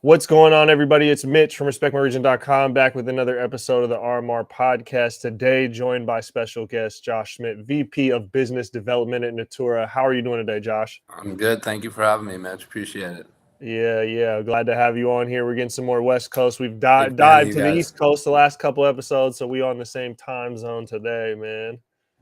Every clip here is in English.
What's going on, everybody? It's Mitch from RespectMyRegion.com back with another episode of the RMR Podcast. Today, joined by special guest Josh Schmidt, VP of Business Development at Natura. How are you doing today, Josh? I'm good. Thank you for having me, Mitch. Appreciate it. Yeah. Glad to have you on here. We're getting some more West Coast. We've dived to the East Coast the last couple episodes, so we on the same time zone today, man.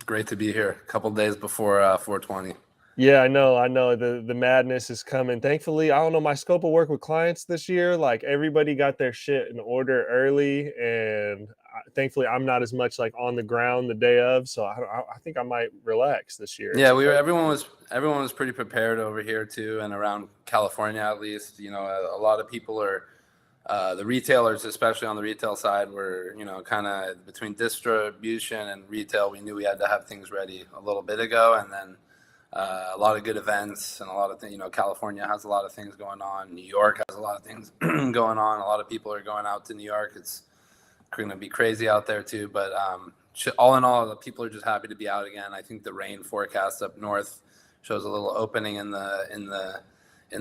Great to be here. A couple days before 420. Yeah, I know. The madness is coming. Thankfully, I don't know, my scope of work with clients this year, like everybody got their shit in order early, and thankfully I'm not as much like on the ground the day of, so I think I might relax this year. Yeah, everyone was pretty prepared over here too, and around California at least. You know, a lot of people are the retailers, especially on the retail side, were, you know, kind of between distribution and retail. We knew we had to have things ready a little bit ago, and then a lot of good events and a lot of things. You know, California has a lot of things going on. New York has a lot of things going on. A lot of people are going out to New York. It's going to be crazy out there too. But all in all, the people are just happy to be out again. I think the rain forecast up north shows a little opening in the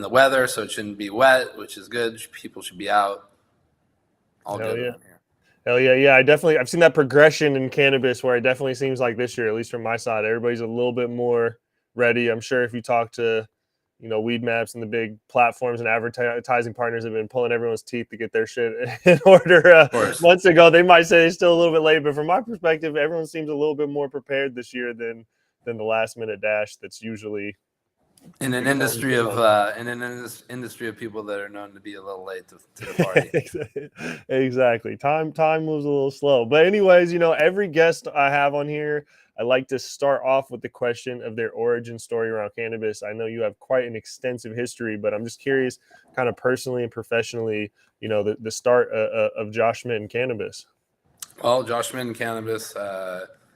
weather, so it shouldn't be wet, which is good. People should be out. All Hell good. Yeah. Hell yeah. Yeah, I've seen that progression in cannabis where it definitely seems like this year, at least from my side, everybody's a little bit more ready. I'm sure if you talk to, you know, Weed Maps and the big platforms and advertising partners have been pulling everyone's teeth to get their shit in order months ago. They might say it's still a little bit late, but from my perspective, everyone seems a little bit more prepared this year than the last minute dash that's usually in an industry of people that are known to be a little late to the party. Exactly. Time moves a little slow. But anyways, you know, every guest I have on here, I like to start off with the question of their origin story around cannabis. I know you have quite an extensive history, but I'm just curious, kind of personally and professionally, you know, the start of Josh Schmidt in cannabis. Well, Josh Schmidt in cannabis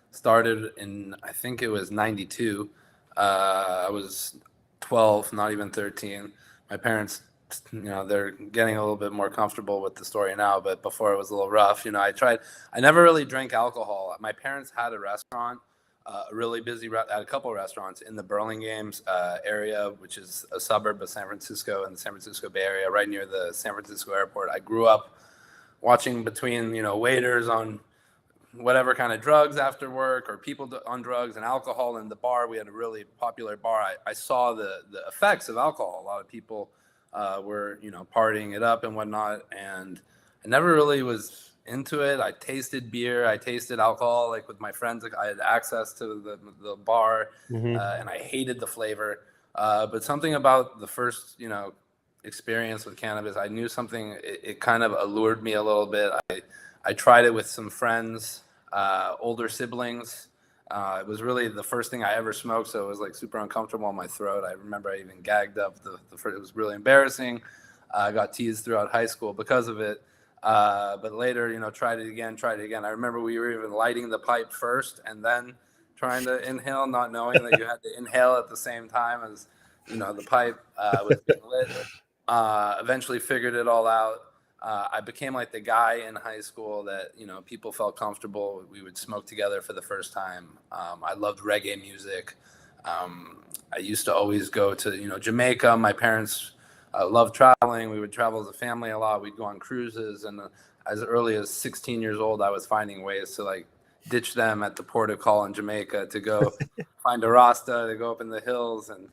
started in, I think it was 92. I was 12, not even 13. My parents, you know, they're getting a little bit more comfortable with the story now, but before it was a little rough. You know, I never really drank alcohol. My parents had a restaurant, really busy, had a couple of restaurants in the Burlingames area, which is a suburb of San Francisco in the San Francisco Bay Area, right near the San Francisco airport. I grew up watching between, you know, waiters on whatever kind of drugs after work or people on drugs and alcohol in the bar. We had a really popular bar. I saw the effects of alcohol. A lot of people were, you know, partying it up and whatnot. And I never really was into it. I tasted beer. I tasted alcohol, like with my friends. Like I had access to the bar and I hated the flavor. But something about the first, you know, experience with cannabis, I knew something, it kind of allured me a little bit. I tried it with some friends, older siblings. It was really the first thing I ever smoked, so it was like super uncomfortable in my throat. I remember I even gagged up the first. It was really embarrassing. I got teased throughout high school because of it. But later, you know, tried it again. I remember we were even lighting the pipe first and then trying to inhale, not knowing that you had to inhale at the same time as, you know, the pipe was being lit. Eventually figured it all out. I became like the guy in high school that, you know, people felt comfortable. We would smoke together for the first time. I loved reggae music. I used to always go to, you know, Jamaica. My parents loved traveling. We would travel as a family a lot. We'd go on cruises. And as early as 16 years old, I was finding ways to like ditch them at the port of call in Jamaica to go find a Rasta, to go up in the hills. And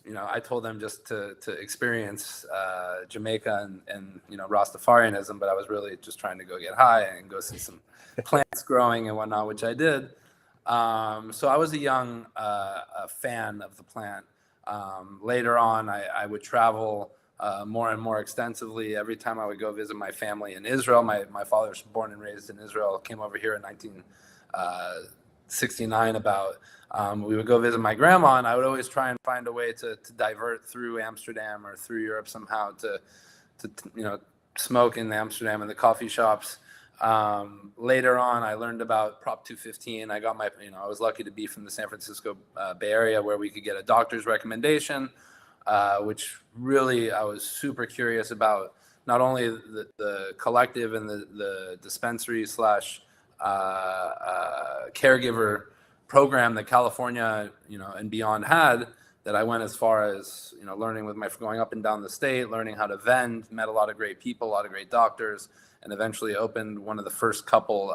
you know, I told them just to experience Jamaica and you know, Rastafarianism, but I was really just trying to go get high and go see some plants growing and whatnot, which I did. So I was a young fan of the plant. Later on, I would travel more and more extensively. Every time I would go visit my family in Israel, my father was born and raised in Israel, came over here in 1969 about. We would go visit my grandma, and I would always try and find a way to divert through Amsterdam or through Europe somehow to you know, smoke in Amsterdam in the coffee shops. Later on, I learned about Prop 215. I got I was lucky to be from the San Francisco Bay Area where we could get a doctor's recommendation, which really I was super curious about. Not only the collective and the dispensary / caregiver program that California, you know, and beyond had, that I went as far as, learning going up and down the state, learning how to vend, met a lot of great people, a lot of great doctors, and eventually opened one of the first couple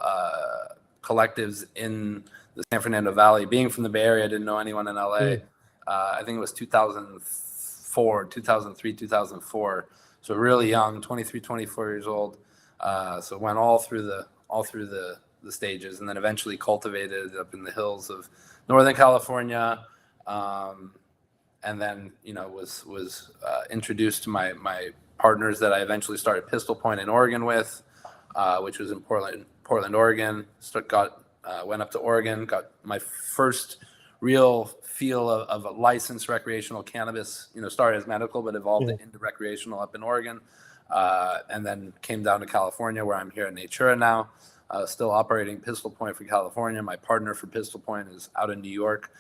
collectives in the San Fernando Valley. Being from the Bay Area, I didn't know anyone in LA. I think it was 2003, 2004. So really young, 23, 24 years old. So went all through the stages, and then eventually cultivated up in the hills of Northern California. And then, was introduced to my partners that I eventually started Pistol Point in Oregon with, which was in Portland, Oregon. Went up to Oregon, got my first real feel of a licensed recreational cannabis. Started as medical, but evolved into recreational up in Oregon, and then came down to California, where I'm here at Natura now, still operating Pistol Point for California. My partner for Pistol Point is out in New York,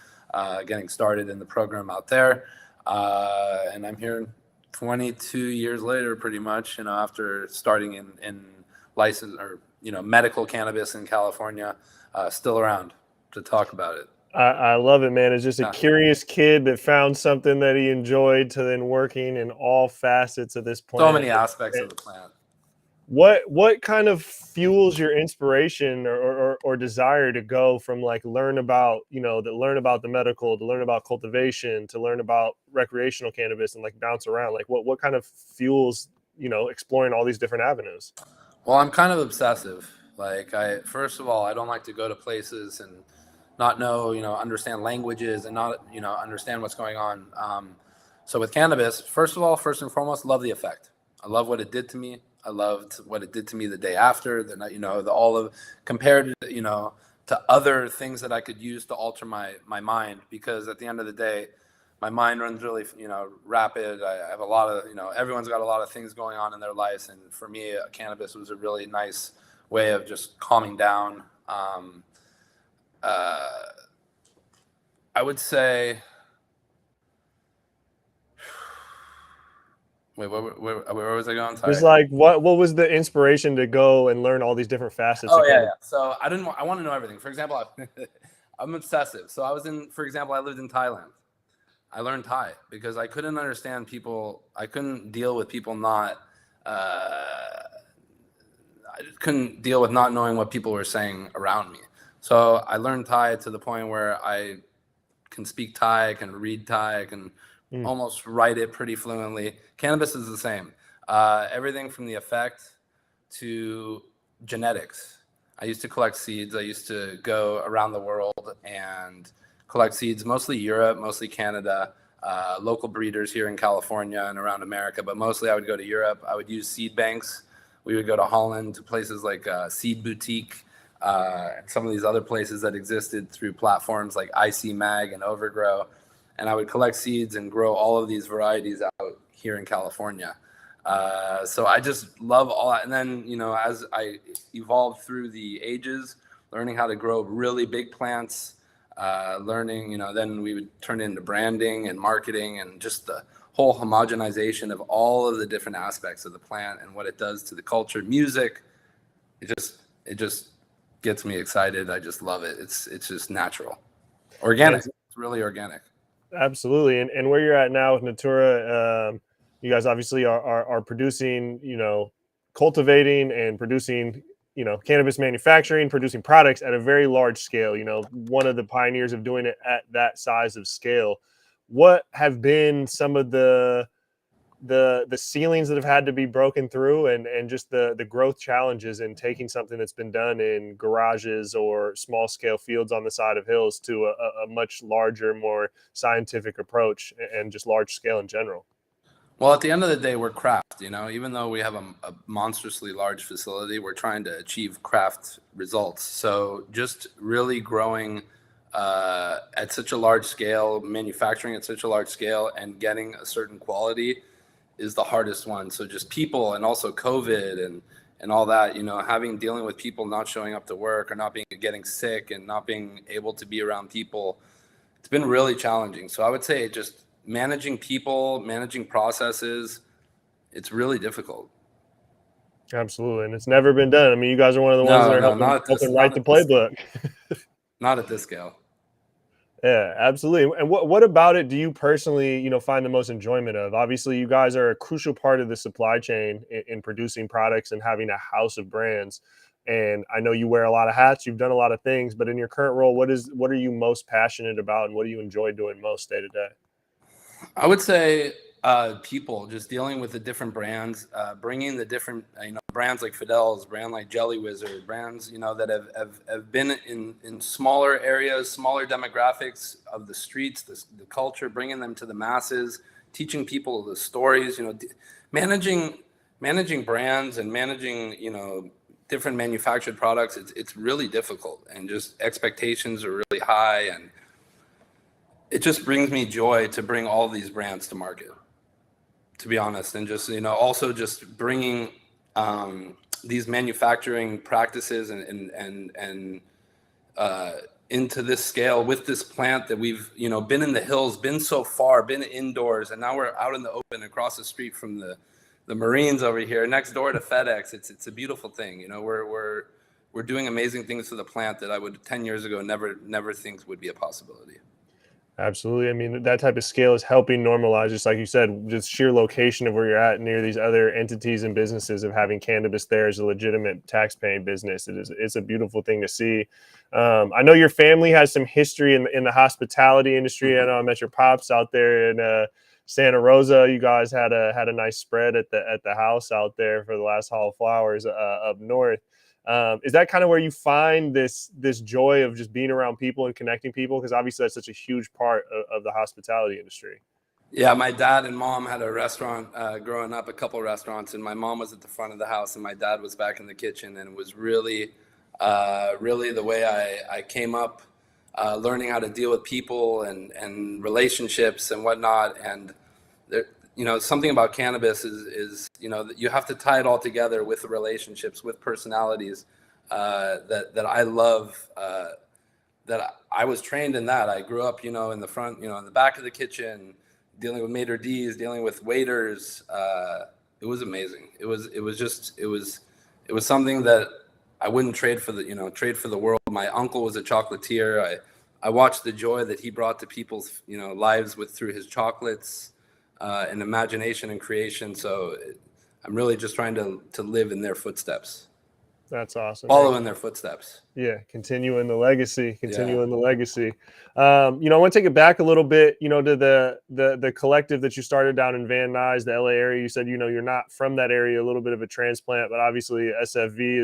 getting started in the program out there, and I'm here 22 years later, pretty much. After starting in license or medical cannabis in California, still around to talk about it. I love it, man. It's just a curious kid that found something that he enjoyed to then working in all facets of this plant. So many aspects of the plant. What kind of fuels your inspiration or desire to go from learn about the medical, to learn about cultivation, to learn about recreational cannabis, and bounce around? What kind of fuels exploring all these different avenues? Well, I'm kind of obsessive. First of all, I don't like to go to places and not know, understand languages and not, understand what's going on. So with cannabis, first and foremost, love the effect. I love what it did to me. I loved what it did to me the day after. Compared to, to other things that I could use to alter my mind, because at the end of the day, my mind runs really, rapid. I have a lot of, everyone's got a lot of things going on in their lives, and for me, cannabis was a really nice way of just calming down. I would say, wait, where was I going? Sorry. It's what was the inspiration to go and learn all these different facets? Oh, yeah. So I want to know everything. For example, I'm obsessive. So I lived in Thailand. I learned Thai because I couldn't understand people. I couldn't deal with people I couldn't deal with not knowing what people were saying around me. So I learned Thai to the point where I can speak Thai, I can read Thai, I can almost write it pretty fluently. Cannabis is the same. Everything from the effect to genetics. I used to collect seeds. I used to go around the world and collect seeds, mostly Europe, mostly Canada, local breeders here in California and around America, but mostly I would go to Europe. I would use seed banks. We would go to Holland, to places like Seed Boutique, and some of these other places that existed through platforms like IC Mag and Overgrow. And I would collect seeds and grow all of these varieties out here in California. So I just love all that. And then, as I evolved through the ages, learning how to grow really big plants, learning, then we would turn into branding and marketing and just the whole homogenization of all of the different aspects of the plant and what it does to the culture, music. It just gets me excited. I just love it. It's just natural, organic. It's really organic. Absolutely. And where you're at now with Natura, you guys obviously are producing, cultivating and producing, cannabis manufacturing, producing products at a very large scale, one of the pioneers of doing it at that size of scale. What have been some of the ceilings that have had to be broken through and just the growth challenges in taking something that's been done in garages or small scale fields on the side of hills to a much larger, more scientific approach and just large scale in general? Well, at the end of the day, we're craft, even though we have a monstrously large facility, we're trying to achieve craft results. So just really growing at such a large scale, manufacturing at such a large scale and getting a certain quality is the hardest one. So just people, and also COVID and all that, dealing with people not showing up to work or getting sick and not being able to be around people, it's been really challenging. So I would say just managing people, managing processes, it's really difficult. Absolutely. And it's never been done. I mean, you guys are one of the ones that are helping write the playbook. Not at this scale. Yeah, absolutely. And what about it do you personally, find the most enjoyment of? Obviously, you guys are a crucial part of the supply chain in producing products and having a house of brands. And I know you wear a lot of hats, you've done a lot of things, but in your current role, what are you most passionate about and what do you enjoy doing most day to day? I would say people just dealing with the different brands, bringing the different brands like Fidel's, brand like Jelly Wizard, brands that have been in smaller areas, smaller demographics of the streets, the culture, bringing them to the masses, teaching people the stories. Managing brands and managing different manufactured products. It's really difficult, and just expectations are really high, and it just brings me joy to bring all these brands to market, to be honest. And just also just bringing these manufacturing practices and into this scale with this plant that we've been in the hills, been so far, been indoors, and now we're out in the open across the street from the Marines over here, next door to FedEx. It's a beautiful thing. We're doing amazing things to the plant that I would 10 years ago never think would be a possibility. Absolutely. I mean, that type of scale is helping normalize, just like you said, just sheer location of where you're at near these other entities and businesses of having cannabis there as a legitimate tax-paying business. It's a beautiful thing to see. I know your family has some history in the hospitality industry. I know I met your pops out there in Santa Rosa. You guys had a nice spread at the house out there for the last Hall of Flowers up north. Is that kind of where you find this joy of just being around people and connecting people? Because obviously that's such a huge part of the hospitality industry. Yeah, my dad and mom had a restaurant growing up, a couple restaurants, and my mom was at the front of the house and my dad was back in the kitchen. And it was really the way I came up, learning how to deal with people and relationships and whatnot. And there, something about cannabis is you have to tie it all together with the relationships, with personalities that I love. That I was trained in that. I grew up, in the front, in the back of the kitchen, dealing with maitre d's, dealing with waiters. It was amazing. It was something that I wouldn't trade for the world. My uncle was a chocolatier. I watched the joy that he brought to people's, lives through his chocolates, and imagination and creation. So I'm really just trying to live in their footsteps. That's awesome. Follow in their footsteps. Yeah, continuing the legacy. I want to take it back a little bit, to the collective that you started down in Van Nuys, the LA area. You said, you're not from that area, a little bit of a transplant, but obviously SFV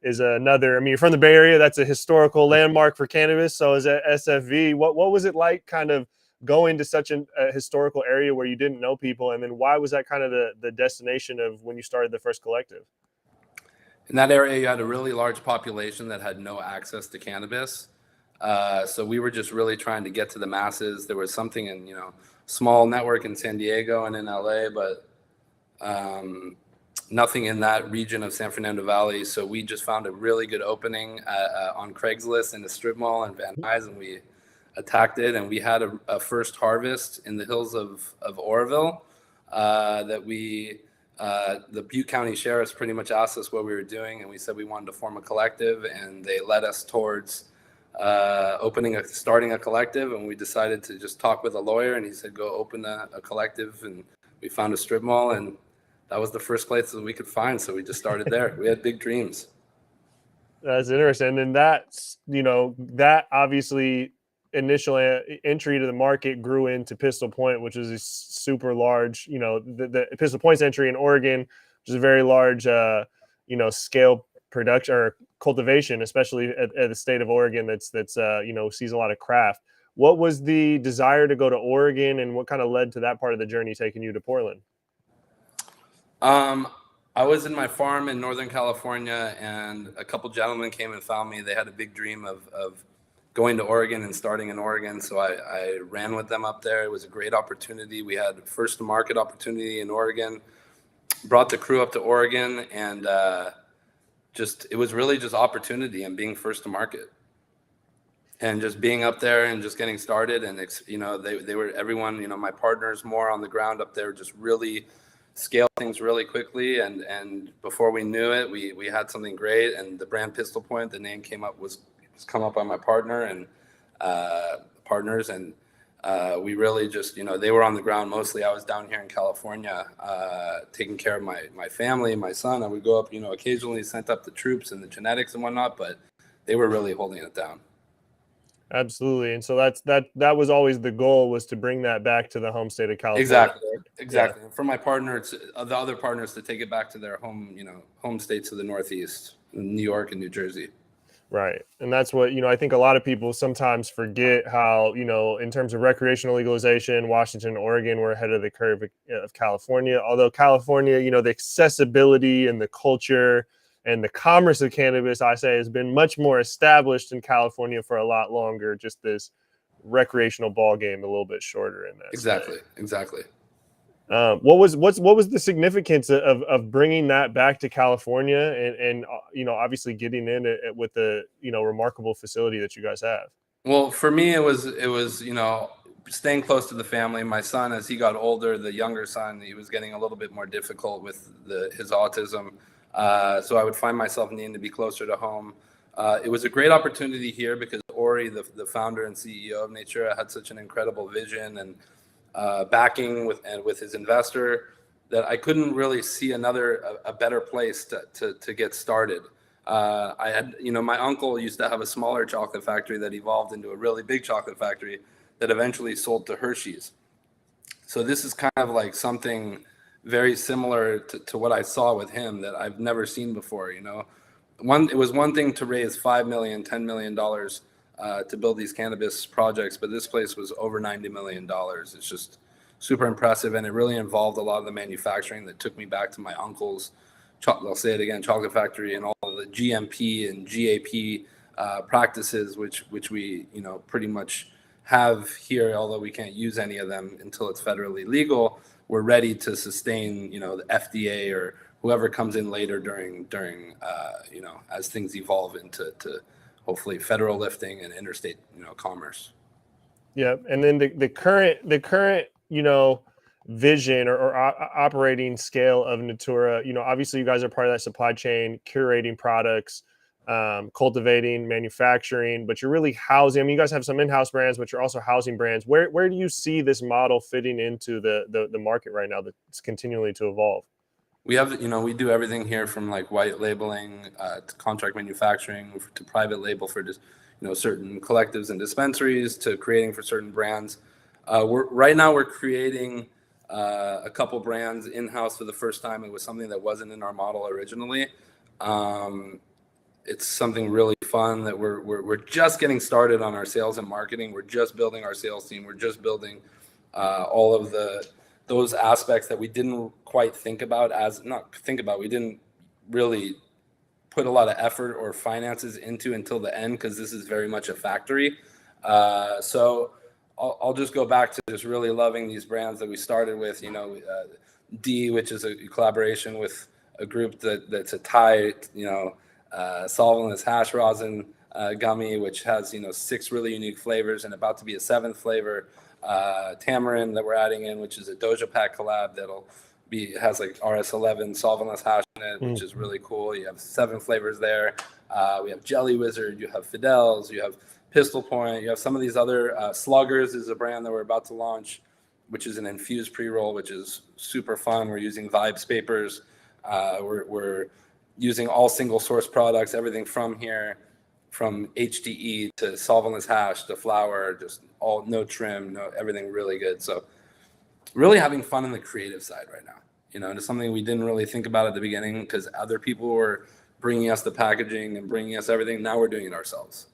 is another. I mean, you're from the Bay Area. That's a historical landmark for cannabis. So is that SFV? What was it like kind of going to such a historical area where you didn't know people? And then why was that kind of the destination of when you started the first collective? In that area, you had a really large population that had no access to cannabis. So we were just really trying to get to the masses. There was something in, small network in San Diego and in LA, but nothing in that region of San Fernando Valley. So we just found a really good opening on Craigslist in the strip mall in Van Nuys, and we attacked it. And we had a first harvest in the hills of Oroville that the Butte County Sheriff's pretty much asked us what we were doing, and we said we wanted to form a collective, and they led us towards starting a collective. And we decided to just talk with a lawyer, and he said, go open a collective. And we found a strip mall, and that was the first place that we could find. So we just started there. We had big dreams. That's interesting. And that's, that obviously initial entry to the market grew into Pistol Point, which is a super large, the Pistol Point's entry in Oregon, which is a very large, scale production or cultivation, especially at the state of Oregon. That's sees a lot of craft. What was the desire to go to Oregon, and what kind of led to that part of the journey taking you to Portland? I was in my farm in Northern California, and a couple gentlemen came and found me. They had a big dream of going to Oregon and starting in Oregon. So I ran with them up there. It was a great opportunity. We had first to market opportunity in Oregon, brought the crew up to Oregon, and it was really just opportunity and being first to market and just being up there and just getting started. And, they were everyone, my partners more on the ground up there, just really scale things really quickly. And before we knew it, we had something great. And the brand Pistol Point, the name was come up by my partner, and partners, and we really just, they were on the ground mostly. I was down here in California taking care of my family, my son. I would go up, occasionally sent up the troops and the genetics and whatnot, but they were really holding it down. Absolutely. And so that was always the goal, was to bring that back to the home state of California. Exactly. Yeah. For my partner, it's the other partners to take it back to their home states of the Northeast, New York and New Jersey. Right. And that's what, I think a lot of people sometimes forget how, in terms of recreational legalization, Washington and Oregon were ahead of the curve of California. Although California, the accessibility and the culture and the commerce of cannabis, I say, has been much more established in California for a lot longer. Just this recreational ball game, a little bit shorter in that. Exactly. What was the significance of bringing that back to California and obviously getting in it with the remarkable facility that you guys have? Well, for me, it was staying close to the family. My son, as he got older, the younger son, he was getting a little bit more difficult with his autism. So I would find myself needing to be closer to home. It was a great opportunity here because Ori, the founder and CEO of Natura, had such an incredible vision and backing with his investor that I couldn't really see a better place to get started. I had, my uncle used to have a smaller chocolate factory that evolved into a really big chocolate factory that eventually sold to Hershey's. So this is kind of like something very similar to what I saw with him that I've never seen before. It was one thing to raise $5 million, $10 million to build these cannabis projects, but this place was over $90 million. It's just super impressive, and it really involved a lot of the manufacturing that took me back to my uncle's, I'll say it again, chocolate factory, and all of the GMP and GAP practices, which we pretty much have here, although we can't use any of them until it's federally legal. We're ready to sustain, the FDA or whoever comes in later during as things evolve into hopefully federal lifting and interstate, commerce. Yeah, and then the current vision or operating scale of Natura, obviously you guys are part of that supply chain, curating products, cultivating, manufacturing, but you're really housing. I mean, you guys have some in-house brands, but you're also housing brands. Where do you see this model fitting into the market right now that's continually to evolve? We have, we do everything here from like white labeling to contract manufacturing to private label for just, certain collectives and dispensaries to creating for certain brands. Right now we're creating a couple brands in-house for the first time. It was something that wasn't in our model originally. It's something really fun that we're just getting started on our sales and marketing. We're just building our sales team. We're just building all of those aspects that we didn't quite think about we didn't really put a lot of effort or finances into until the end, because this is very much a factory. So I'll just go back to just really loving these brands that we started with, D, which is a collaboration with a group that's a Thai, solventless hash rosin gummy, which has, 6 really unique flavors and about to be a 7th flavor. Tamarind that we're adding in, which is a Doja Pack collab has like RS11 solventless hash in it, which is really cool. You have 7 flavors there. We have Jelly Wizard, you have Fidel's, you have Pistol Point, you have some of these other Sluggers is a brand that we're about to launch, which is an infused pre-roll, which is super fun. We're using Vibes papers. We're using all single source products, everything from here, from HDE to solventless hash to flour, just all no trim, everything really good. So really having fun on the creative side right now. It's something we didn't really think about at the beginning because other people were bringing us the packaging and bringing us everything. Now we're doing it ourselves.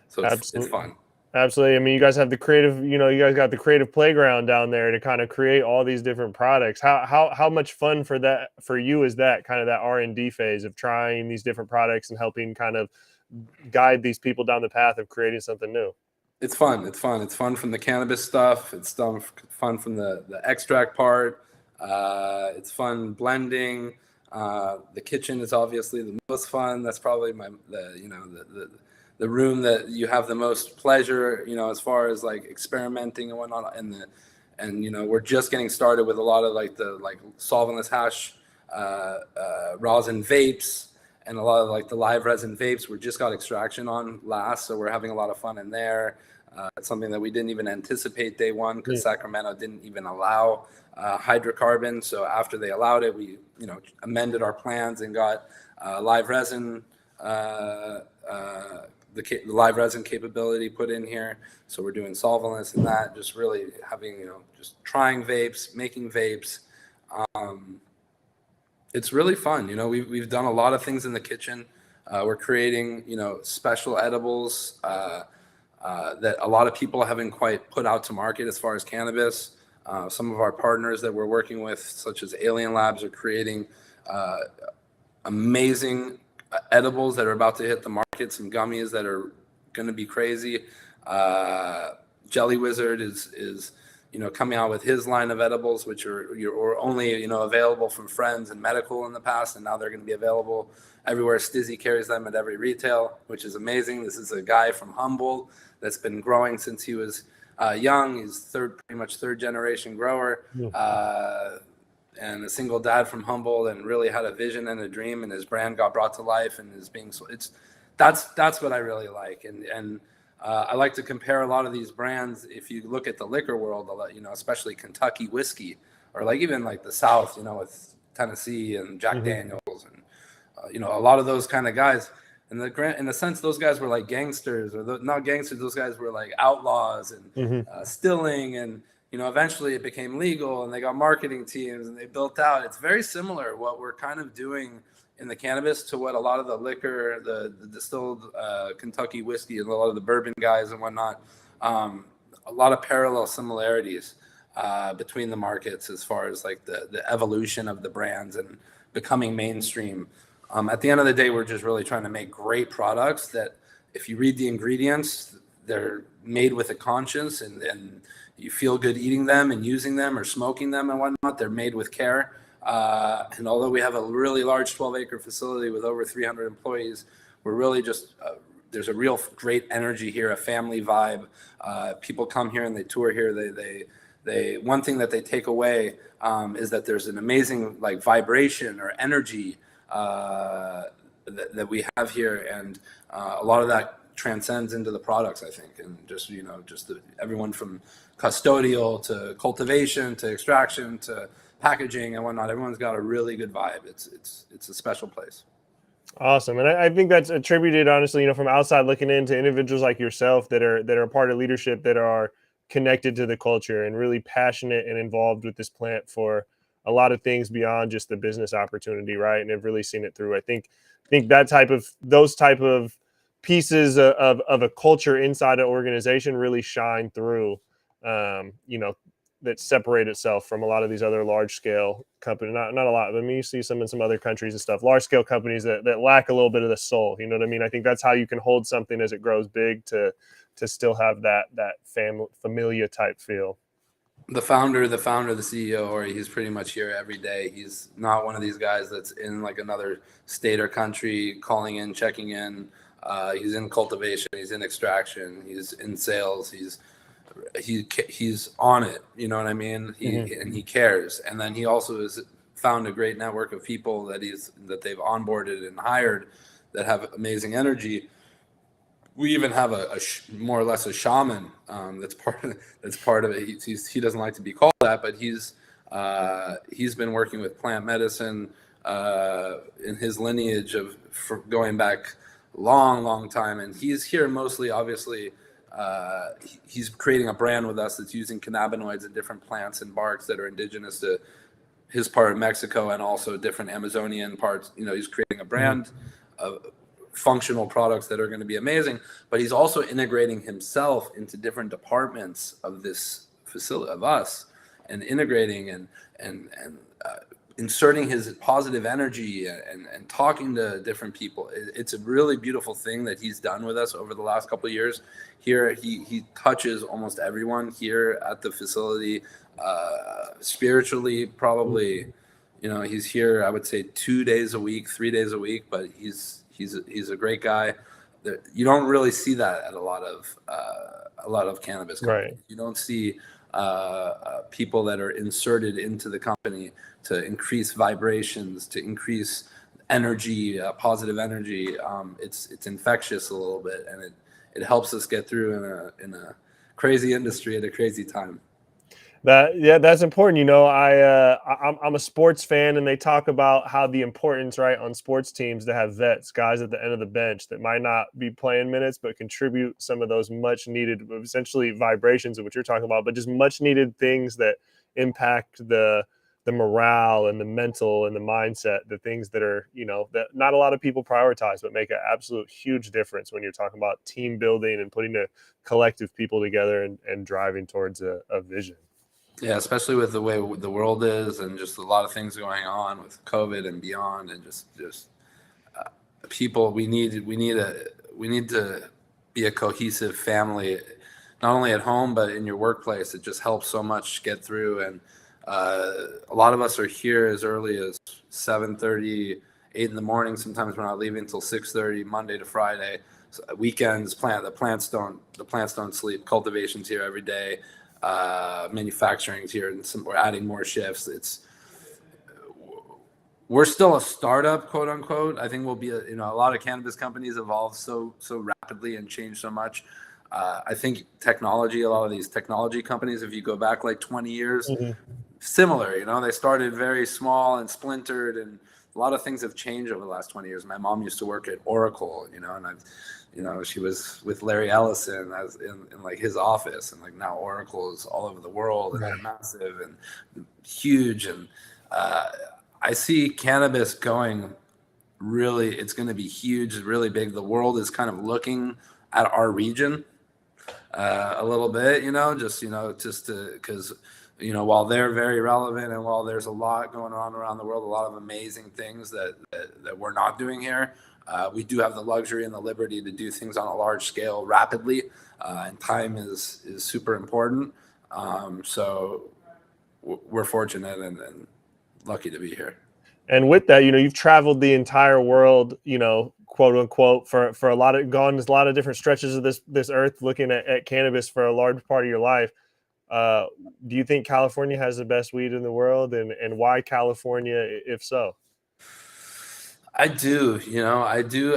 So it's fun. Absolutely. I mean, you guys have the creative, you guys got the creative playground down there to kind of create all these different products. How much fun for you is that kind of that R&D phase of trying these different products and helping kind of guide these people down the path of creating something new? It's fun. It's fun from the cannabis stuff. It's fun from the extract part. It's fun blending. The kitchen is obviously the most fun. That's probably the room that you have the most pleasure, as far as like experimenting and whatnot. And we're just getting started with a lot of the solventless hash rosin vapes and a lot of the live resin vapes. We just got extraction on last, so we're having a lot of fun in there. It's something that we didn't even anticipate day one because Sacramento didn't even allow hydrocarbon. So after they allowed it, we amended our plans and got live resin, the live resin capability put in here. So we're doing solventless and that, just really having, just trying vapes, making vapes. It's really fun. We've done a lot of things in the kitchen. We're creating, special edibles that a lot of people haven't quite put out to market as far as cannabis. Some of our partners that we're working with, such as Alien Labs, are creating amazing edibles that are about to hit the market, some gummies that are going to be crazy. Jelly Wizard is coming out with his line of edibles, which are only available from friends and medical in the past, and now they're going to be available everywhere. Stizzy carries them at every retail, which is amazing. This is a guy from Humboldt that's been growing since he was young. He's pretty much third generation grower, and a single dad from Humboldt, and really had a vision and a dream, and his brand got brought to life and is being. That's what I really like, and I like to compare a lot of these brands. If you look at the liquor world, especially Kentucky whiskey, or like even like the South, with Tennessee and Jack Daniels, and a lot of those kind of guys. In a sense, those guys were like gangsters, or not gangsters. Those guys were like outlaws and stilling, and eventually it became legal, and they got marketing teams, and they built out. It's very similar what we're kind of doing in the cannabis to what a lot of the liquor, the distilled Kentucky whiskey, and a lot of the bourbon guys and whatnot. A lot of parallel similarities between the markets as far as like the evolution of the brands and becoming mainstream. At the end of the day, we're just really trying to make great products that, if you read the ingredients, they're made with a conscience, and you feel good eating them and using them or smoking them and whatnot. They're made with care. And although we have a really large 12-acre facility with over 300 employees, we're really just there's a real great energy here, a family vibe. People come here and they tour here. They one thing that they take away is that there's an amazing like vibration or energy that we have here, and a lot of that transcends into the products, I think, and just everyone from custodial to cultivation to extraction to packaging and whatnot. Everyone's got a really good vibe. It's a special place. Awesome. And I think that's attributed, honestly, from outside looking into individuals like yourself that are part of leadership, that are connected to the culture and really passionate and involved with this plant for a lot of things beyond just the business opportunity, right? And have really seen it through. I think those type of pieces of a culture inside an organization really shine through, that separate itself from a lot of these other large scale companies. Not a lot, but I mean, you see some in some other countries and stuff, large scale companies that lack a little bit of the soul. You know what I mean? I think that's how you can hold something as it grows big to still have that familia type feel. The founder, the CEO, or he's pretty much here every day. He's not one of these guys that's in like another state or country calling in, checking in. He's in cultivation, he's in extraction, he's in sales, he's on it. You know what I mean? And he cares. And then he also has found a great network of people that they've onboarded and hired that have amazing energy. We even have a more or less a shaman that's part of it. He doesn't like to be called that, but he's been working with plant medicine in his lineage for going back long time, and he's here mostly. Obviously, he's creating a brand with us that's using cannabinoids and different plants and barks that are indigenous to his part of Mexico and also different Amazonian parts. He's creating a brand of functional products that are going to be amazing, but he's also integrating himself into different departments of this facility, of us, and integrating and inserting his positive energy and talking to different people. It's a really beautiful thing that he's done with us over the last couple of years. Here, he touches almost everyone here at the facility, spiritually, probably. He's here, I would say 2 days a week, 3 days a week, but he's a great guy. You don't really see that at a lot of cannabis companies. Right. You don't see people that are inserted into the company to increase vibrations, to increase energy, positive energy. It's infectious a little bit, and it helps us get through in a crazy industry at a crazy time. That's important. I'm a sports fan, and they talk about how the importance, right, on sports teams to have vets, guys at the end of the bench that might not be playing minutes, but contribute some of those much needed, essentially vibrations of what you're talking about, but just much needed things that impact the morale and the mental and the mindset, the things that are, that not a lot of people prioritize, but make an absolute huge difference when you're talking about team building and putting a collective people together and driving towards a vision. Yeah, especially with the way the world is and just a lot of things going on with COVID and beyond, and just people. We need to be a cohesive family, not only at home but in your workplace. It just helps so much get through. And a lot of us are here as early as 7:30, 8 in the morning. Sometimes we're not leaving until 6:30, Monday to Friday. So weekends, the plants don't sleep. Cultivation's here every day. Manufacturing's here, and we're adding more shifts. We're still a startup, quote unquote. I think we'll be a lot of cannabis companies evolve so rapidly and change so much. I think a lot of these technology companies, if you go back like 20 years, similar, they started very small and splintered, and a lot of things have changed over the last 20 years. My mom used to work at Oracle, and she was with Larry Ellison as in like his office, and like now Oracle is all over the world and they're massive and huge. And I see cannabis going it's going to be huge, really big. The world is kind of looking at our region a little bit, because while they're very relevant and while there's a lot going on around the world, a lot of amazing things that we're not doing here. We do have the luxury and the liberty to do things on a large scale rapidly, and time is super important. So we're fortunate and lucky to be here. And with that, you've traveled the entire world, quote unquote, for a lot of different stretches of this earth, looking at cannabis for a large part of your life. Do you think California has the best weed in the world, and why California, if so? I do.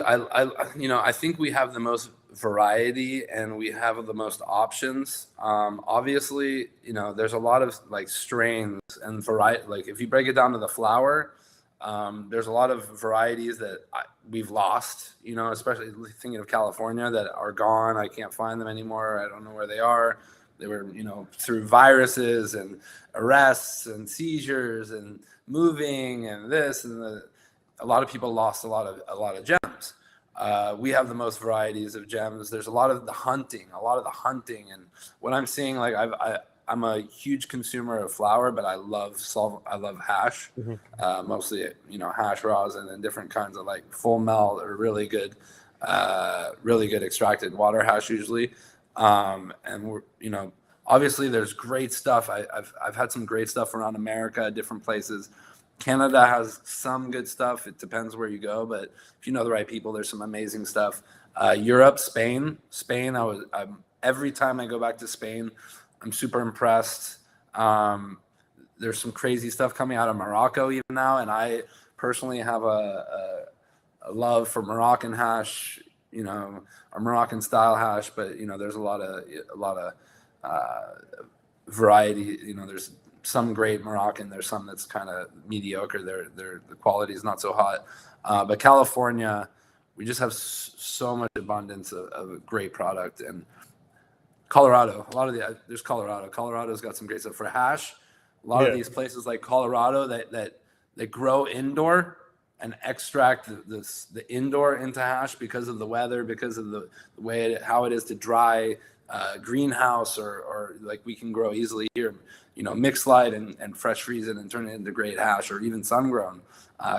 I think we have the most variety and we have the most options. Obviously, there's a lot of like strains and variety. Like if you break it down to the flower, there's a lot of varieties that we've lost, especially thinking of California, that are gone. I can't find them anymore. I don't know where they are. They were, through viruses and arrests and seizures and moving and this and a lot of people lost a lot of gems. We have the most varieties of gems. There's a lot of the hunting, and what I'm seeing, like I'm a huge consumer of flower, but I love hash, mostly hash rosin and different kinds of like full melt or really good extracted water hash usually. And we're obviously there's great stuff. I've had some great stuff around America, different places. Canada has some good stuff. It depends where you go, but if you know the right people, there's some amazing stuff. Europe, Spain. Every time I go back to Spain, I'm super impressed. There's some crazy stuff coming out of Morocco even now, and I personally have a love for Moroccan hash, or Moroccan style hash. But there's a lot of variety. There's some great Moroccan. There's some that's kind of mediocre. The quality is not so hot. But California, we just have so much abundance of a great product. And Colorado, there's Colorado. Colorado's got some great stuff for hash. A lot of these places like Colorado that grow indoor and extract the indoor into hash because of the weather, because of the way how it is to dry greenhouse, or like we can grow easily here, mixed light and fresh freeze it and turn it into great hash, or even sun grown.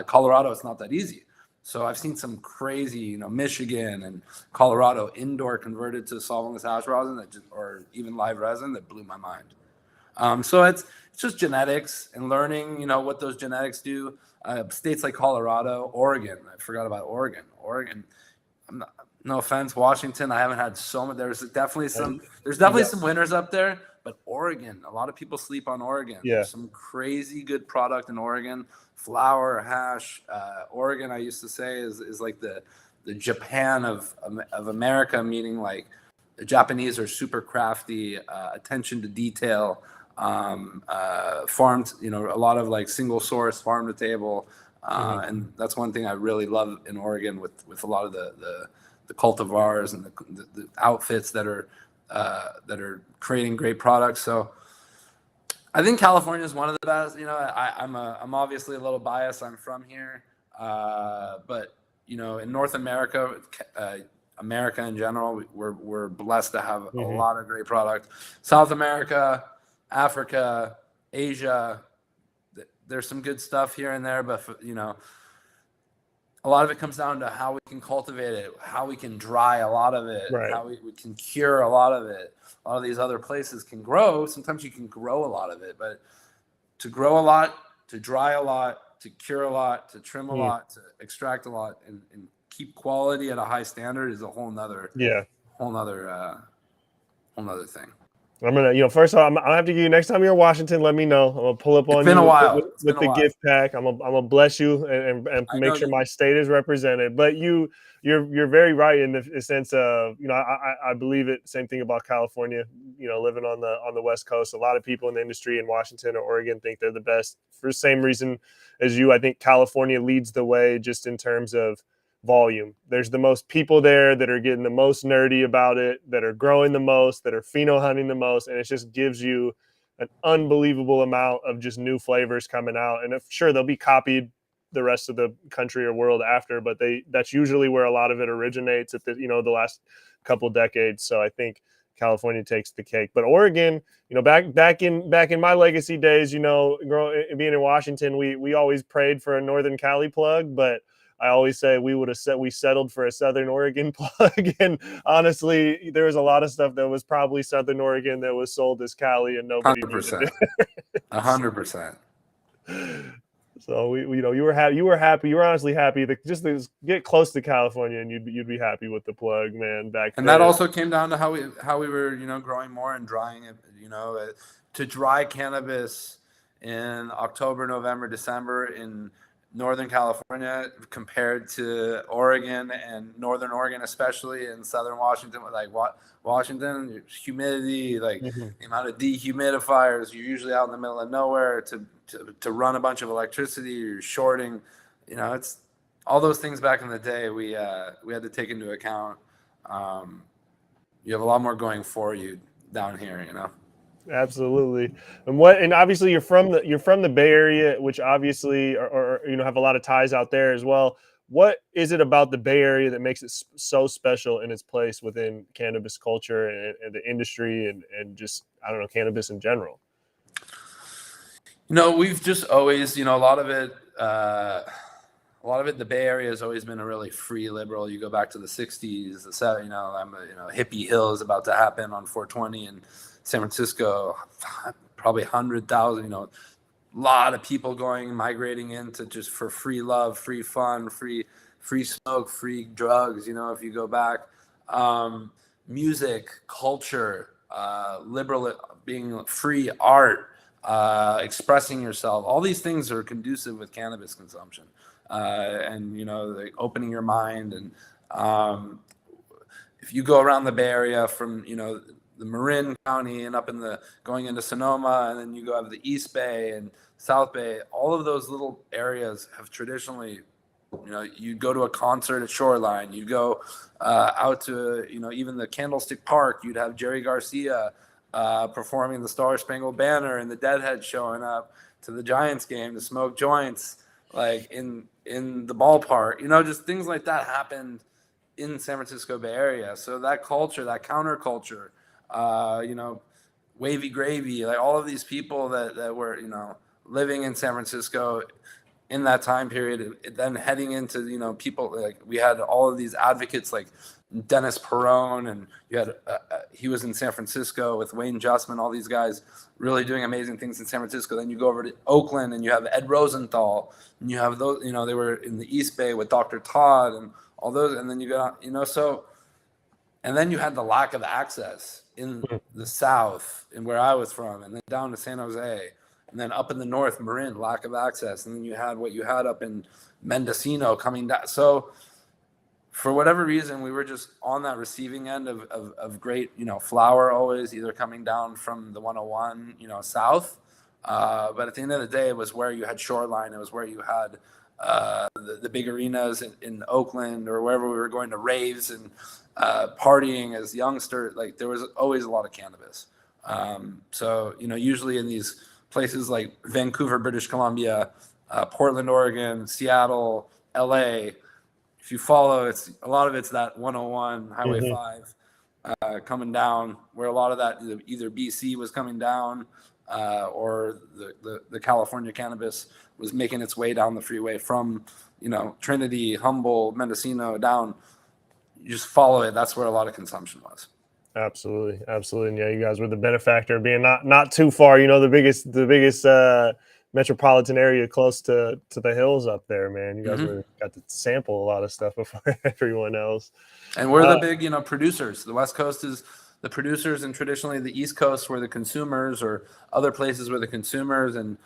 Colorado, it's not that easy. So I've seen some crazy, Michigan and Colorado indoor converted to solventless hash rosin or even live resin that blew my mind. So it's just genetics and learning, what those genetics do. States like Colorado, Oregon. I forgot about Oregon. No offense, Washington. I haven't had so much. There's definitely some winners up there, but Oregon. A lot of people sleep on Oregon. Yeah. There's some crazy good product in Oregon. Flower, hash. Oregon, I used to say, is like the the Japan of America, meaning like the Japanese are super crafty, attention to detail, farmed, a lot of like single source, farm to table. And that's one thing I really love in Oregon with a lot of the cultivars and the outfits that are creating great products. So I think California is one of the best. I'm obviously a little biased. I'm from here, but in North America, America in general, we're blessed to have a lot of great product. South America, Africa, Asia, there's some good stuff here and there, but a lot of it comes down to how we can cultivate it, how we can dry a lot of it, right. how we can cure a lot of it. A lot of these other places can grow. Sometimes you can grow a lot of it, but to grow a lot, to dry a lot, to cure a lot, to trim a lot, to extract a lot, and keep quality at a high standard is a whole nother thing. I'm gonna, first of all, I'll have to give you next time you're in Washington. Let me know. I'm gonna pull up on you. It's been a while with the gift pack. I'm gonna bless you and make sure my state is represented. But you're very right in the sense of I believe it. Same thing about California. Living on the West Coast, a lot of people in the industry in Washington or Oregon think they're the best for the same reason as you. I think California leads the way just in terms of volume. There's the most people there that are getting the most nerdy about it, that are growing the most, that are pheno hunting the most, and it just gives you an unbelievable amount of just new flavors coming out. And sure, they'll be copied the rest of the country or world after, but that's usually where a lot of it originates at the last couple decades. So I think California takes the cake. But Oregon, back in my legacy days, being in Washington, we always prayed for a Northern Cali plug, but I always say we settled for a Southern Oregon plug. And honestly, there was a lot of stuff that was probably Southern Oregon that was sold as Cali, and nobody 100%. 100%. So you were happy. You were honestly happy to just get close to California, and you'd be happy with the plug, man. Back then. And that also came down to how we were growing more and drying it. To dry cannabis in October, November, December in Northern California compared to Oregon and Northern Oregon, especially in Southern Washington, like Washington, humidity, like the amount of dehumidifiers, you're usually out in the middle of nowhere to run a bunch of electricity, you're shorting, it's all those things back in the day we had to take into account. You have a lot more going for you down here, Absolutely. And obviously you're from the Bay Area, which obviously or have a lot of ties out there as well. What is it about the Bay Area that makes it so special in its place within cannabis culture and the industry and just, I don't know, cannabis in general? We've just always, a lot of it, the Bay Area has always been a really free liberal. You go back to the 60s, Hippie Hill is about to happen on 420 and San Francisco, probably 100,000, a lot of people migrating into just for free love, free fun, free smoke, free drugs, if you go back. Music, culture, liberal, being free art, expressing yourself. All these things are conducive with cannabis consumption. And, like opening your mind. And if you go around the Bay Area from, the Marin County and up going into Sonoma, and then you go up the East Bay and South Bay, all of those little areas have traditionally, you'd go to a concert at Shoreline, you'd go out to, even the Candlestick Park, you'd have Jerry Garcia performing the Star Spangled Banner and the Deadhead showing up to the Giants game to smoke joints, like in the ballpark, just things like that happened in San Francisco Bay Area. So that culture, that counterculture, Wavy Gravy, like all of these people that were, living in San Francisco in that time period, then heading into, people like we had all of these advocates like Dennis Perone, and you had he was in San Francisco with Wayne Justman, all these guys really doing amazing things in San Francisco. Then you go over to Oakland and you have Ed Rosenthal, and you have those, they were in the East Bay with Dr. Todd and all those, and then you got, so, and then you had the lack of access in the South and where I was from, and then down to San Jose, and then up in the North, Marin, lack of access, and then you had what you had up in Mendocino coming down. So for whatever reason, we were just on that receiving end of great, flower always either coming down from the 101, south. But at the end of the day, it was where you had Shoreline. It was where you had the big arenas in Oakland or wherever we were going to raves and partying as youngsters. Like there was always a lot of cannabis. So, usually in these places like Vancouver, British Columbia, Portland, Oregon, Seattle, LA, if you follow, a lot of it's that 101 Highway 5 coming down, where a lot of that either BC was coming down or the California cannabis was making its way down the freeway from, Trinity, Humboldt, Mendocino down. You just follow it. That's where a lot of consumption was. Absolutely. And yeah, you guys were the benefactor of being not too far, the biggest metropolitan area close to the hills up there, man. You guys got to sample a lot of stuff before everyone else. And we're the big, producers. The West Coast is the producers, and traditionally the East Coast were the consumers, or other places were the consumers. And,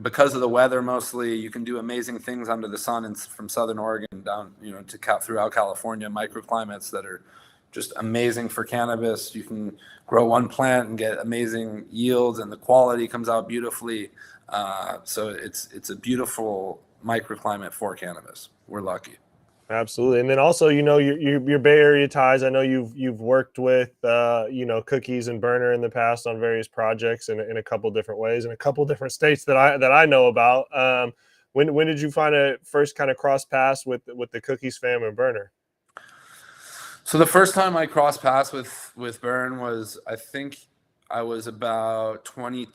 because of the weather, mostly you can do amazing things under the sun, and from Southern Oregon down, to throughout California, microclimates that are just amazing for cannabis. You can grow one plant and get amazing yields, and the quality comes out beautifully. So it's a beautiful microclimate for cannabis. We're lucky. Absolutely. And then also, your Bay Area ties. I know you've worked with Cookies and Burner in the past on various projects in a couple different ways in a couple different states that I know about. When did you first kind of cross paths with the Cookies fam and Burner? So the first time I crossed paths with Burn was, I think I was about 20 or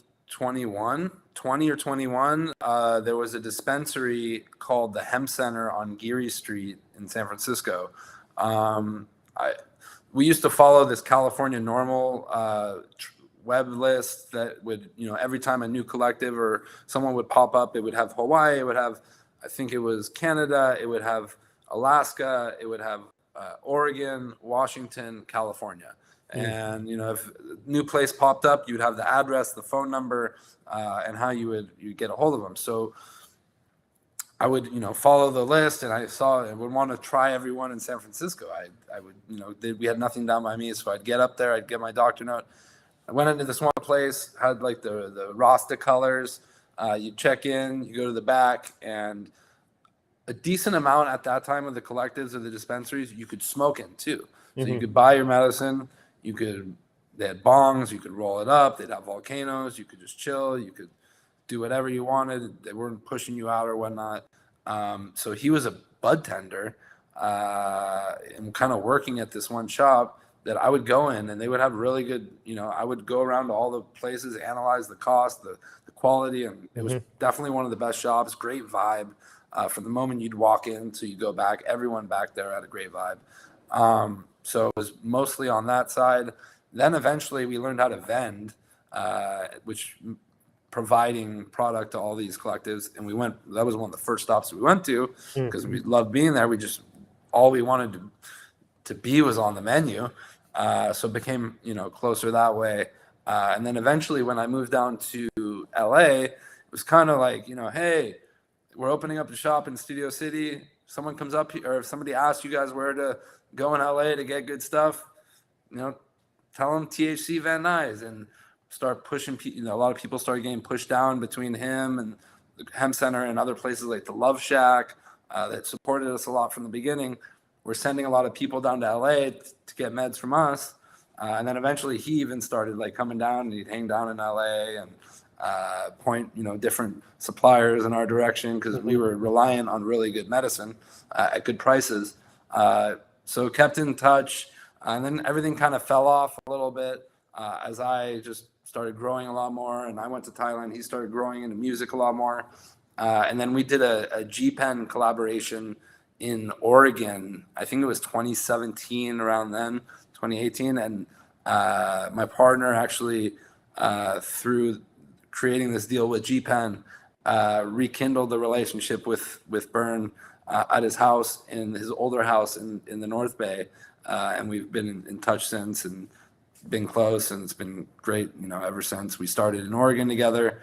21. There was a dispensary called the Hemp Center on Geary Street in San Francisco. We used to follow this California Normal web list that would, every time a new collective or someone would pop up, it would have Hawaii, it would have, I think it was Canada, it would have Alaska, it would have Oregon, Washington, California. And, if a new place popped up, you'd have the address, the phone number, and how you get a hold of them. So I would, follow the list, and I would want to try everyone in San Francisco. I would, we had nothing down by me. So I'd get up there, I'd get my doctor note. I went into this one place, had like the Rasta colors. You check in, you go to the back, and a decent amount at that time of the collectives or the dispensaries, you could smoke in too. So you could buy your medicine. They had bongs, you could roll it up. They'd have volcanoes. You could just chill. You could do whatever you wanted. They weren't pushing you out or whatnot. So he was a bud tender and kind of working at this one shop that I would go in, and they would have really good, I would go around to all the places, analyze the cost, the quality. And it was definitely one of the best shops, great vibe. From the moment you'd walk in to you go back, everyone back there had a great vibe. So it was mostly on that side. Then eventually we learned how to vend, which providing product to all these collectives. And that was one of the first stops we went to because we loved being there. All we wanted to be was on the menu. So it became, closer that way. And then eventually when I moved down to LA, it was kind of like, hey, we're opening up a shop in Studio City. Someone comes up here, or if somebody asks you guys where to go in LA to get good stuff, tell them THC Van Nuys, and start pushing. A lot of people started getting pushed down between him and the Hemp Center and other places like the Love Shack that supported us a lot from the beginning. We're sending a lot of people down to LA to get meds from us. And then eventually he even started like coming down, and he'd hang down in LA and point, different suppliers in our direction because we were reliant on really good medicine at good prices. So kept in touch, and then everything kind of fell off a little bit as I just started growing a lot more, and I went to Thailand. He started growing into music a lot more. And then we did a G-Pen collaboration in Oregon. I think it was 2017 around then, 2018. And my partner actually, through creating this deal with G-Pen, rekindled the relationship with Byrne at his house, in his older house in the North Bay. And we've been in touch since and been close, and it's been great, ever since. We started in Oregon together.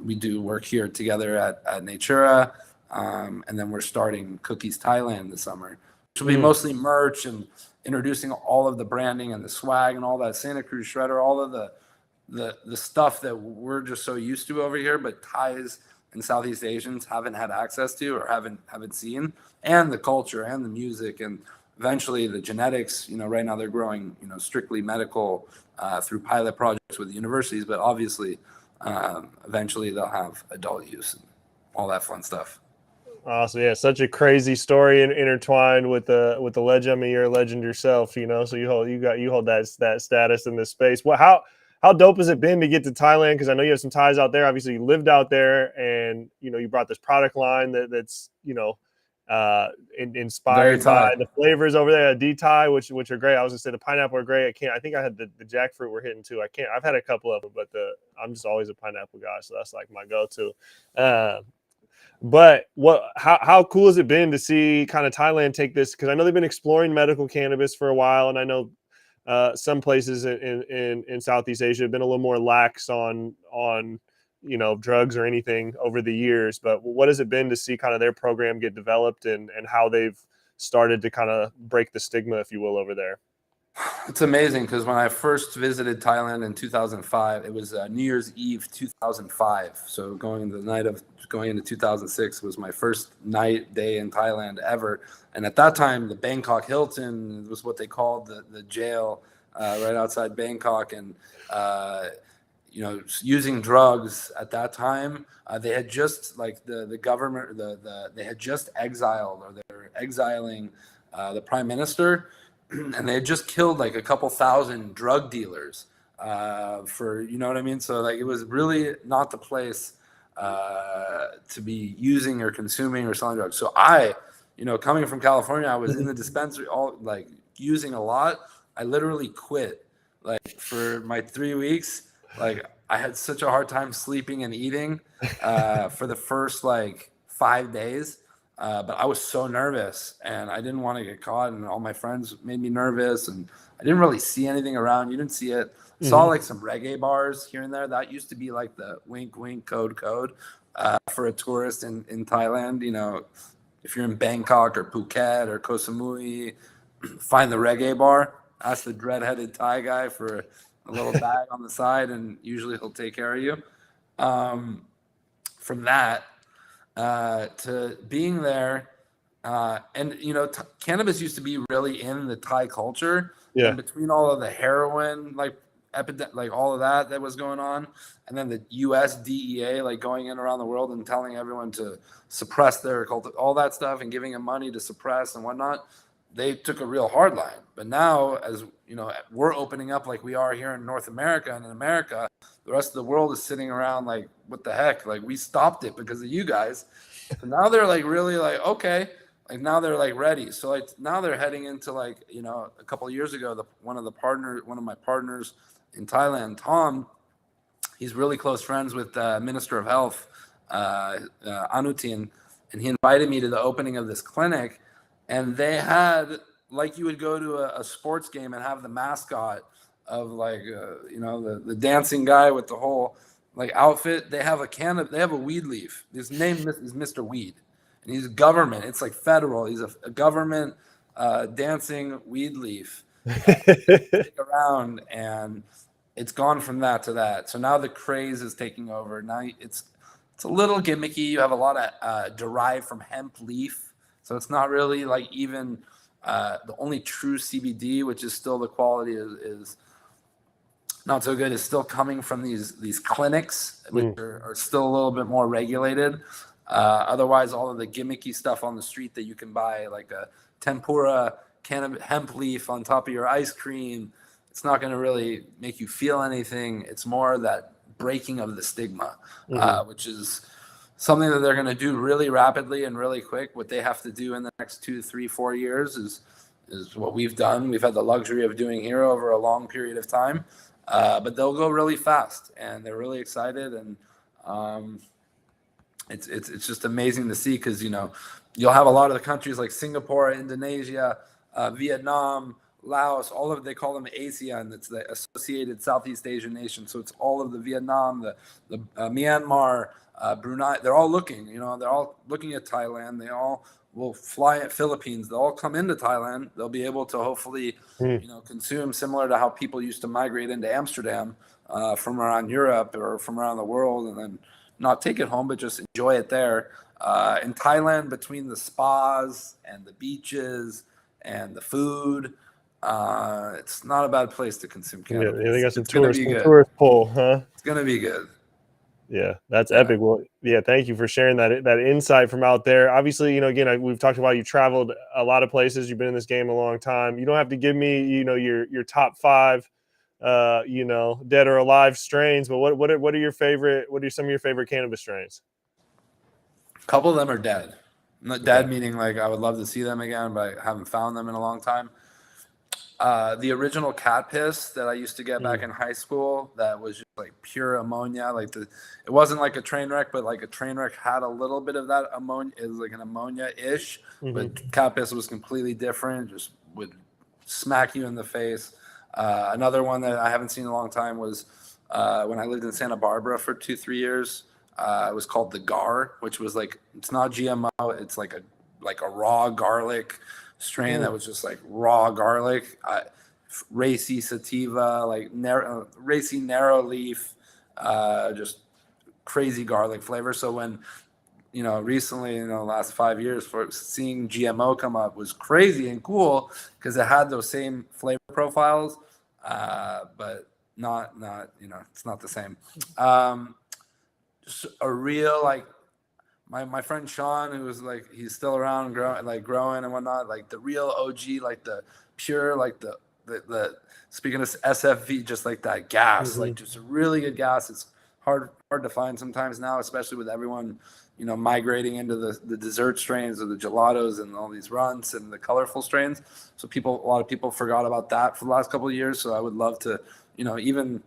We do work here together at Natura. And then we're starting Cookies Thailand this summer, which will be mostly merch and introducing all of the branding and the swag and all that Santa Cruz shredder, all of the stuff that we're just so used to over here, but Thais and Southeast Asians haven't had access to or haven't seen, and the culture and the music and eventually the genetics. Right now they're growing, strictly medical through pilot projects with universities, but obviously eventually they'll have adult use and all that fun stuff. Awesome. Yeah, such a crazy story and intertwined with the legend. I mean, you're a legend yourself, so you hold that status in this space. How dope has it been to get to Thailand? Because I know you have some ties out there. Obviously, you lived out there, and you brought this product line that's inspired by the flavors over there at D-Thai, which are great. I was gonna say the pineapple are great. I think I had the jackfruit we're hitting too. I've had a couple of them, but I'm just always a pineapple guy, so that's like my go-to. But how cool has it been to see kind of Thailand take this? Because I know they've been exploring medical cannabis for a while, and I know some places in Southeast Asia have been a little more lax on drugs or anything over the years. But what has it been to see kind of their program get developed and how they've started to kind of break the stigma, if you will, over there? It's amazing because when I first visited Thailand in 2005, it was New Year's Eve 2005. So going into 2006 was my first day in Thailand ever. And at that time, the Bangkok Hilton was what they called the jail right outside Bangkok. And using drugs at that time, they had just the government, they had just exiled, or they were exiling the prime minister. And they had just killed like a couple thousand drug dealers for, you know what I mean? So it was really not the place to be using or consuming or selling drugs. So I, coming from California, I was in the dispensary, using a lot. I literally quit for my 3 weeks. I had such a hard time sleeping and eating for the first 5 days. But I was so nervous and I didn't want to get caught, and all my friends made me nervous, and I didn't really see anything around. You didn't see it. Saw some reggae bars here and there. That used to be the wink, wink, code for a tourist in Thailand. If you're in Bangkok or Phuket or Koh Samui, find the reggae bar, ask the dread-headed Thai guy for a little bag on the side, and usually he'll take care of you. From that, to being there, and cannabis used to be really in the Thai culture. Yeah. And between all of the heroin, all of that was going on, and then the U.S. DEA going in around the world and telling everyone to suppress their cult, all that stuff, and giving them money to suppress and whatnot. They took a real hard line. But now, as we're opening up like we are here in North America and in America, the rest of the world is sitting around what the heck? We stopped it because of you guys. So now they're really okay. Now they're ready. So now they're heading into a couple of years ago, one of my partners in Thailand, Tom, he's really close friends with Minister of Health, Anutin, and he invited me to the opening of this clinic. And they had, you would go to a sports game and have the mascot of the dancing guy with the whole outfit. They have a weed leaf. His name is Mr. Weed, and he's government. It's federal. He's a government dancing weed leaf around, and it's gone from that to that. So now the craze is taking over. Now it's a little gimmicky. You have a lot of derived from hemp leaf. So it's not really even the only true CBD, which is still the quality is not so good, is still coming from these clinics, which are still a little bit more regulated. Otherwise, all of the gimmicky stuff on the street that you can buy, like a tempura hemp leaf on top of your ice cream, it's not going to really make you feel anything. It's more that breaking of the stigma, which is something that they're going to do really rapidly and really quick. What they have to do in the next 2, 3, 4 years is what we've done. We've had the luxury of doing here over a long period of time, but they'll go really fast, and they're really excited. And it's just amazing to see, because you'll have a lot of the countries like Singapore, Indonesia, Vietnam, Laos, all of, they call them ASEAN. It's the Associated Southeast Asian Nations. So it's all of the Vietnam, the Myanmar, Brunei. They're all looking. They're all looking at Thailand. They all will fly at Philippines. They'll all come into Thailand. They'll be able to hopefully, consume similar to how people used to migrate into Amsterdam from around Europe or from around the world, and then not take it home, but just enjoy it there. In Thailand, between the spas and the beaches and the food, it's not a bad place to consume cannabis. Yeah, they got some tourist pull, huh? It's gonna be good. Yeah, that's epic. Well, yeah, thank you for sharing that insight from out there. Obviously, again, we've talked about you traveled a lot of places. You've been in this game a long time. You don't have to give me, your top 5, dead or alive strains. But what are your favorite? What are some of your favorite cannabis strains? A couple of them are dead. Not dead meaning like I would love to see them again, but I haven't found them in a long time. The original cat piss that I used to get back in high school, that was just like pure ammonia. It wasn't like a train wreck, but like a train wreck had a little bit of that ammonia. It was like an ammonia-ish, but cat piss was completely different. Just would smack you in the face. Another one that I haven't seen in a long time was when I lived in Santa Barbara for 2-3 years. It was called the Gar, which was like, it's not GMO. It's like a raw garlic strain that was just like raw garlic, racy sativa, racy narrow leaf, just crazy garlic flavor. So when recently in the last 5 years, for seeing GMO come up was crazy and cool because it had those same flavor profiles, but not it's not the same. Just a real my friend Sean, who was he's still around growing and whatnot, the real OG, the pure, the speaking of SFV, just that gas, just a really good gas. It's hard to find sometimes now, especially with everyone, migrating into the dessert strains or the gelatos and all these runts and the colorful strains. So a lot of people forgot about that for the last couple of years. So I would love to, even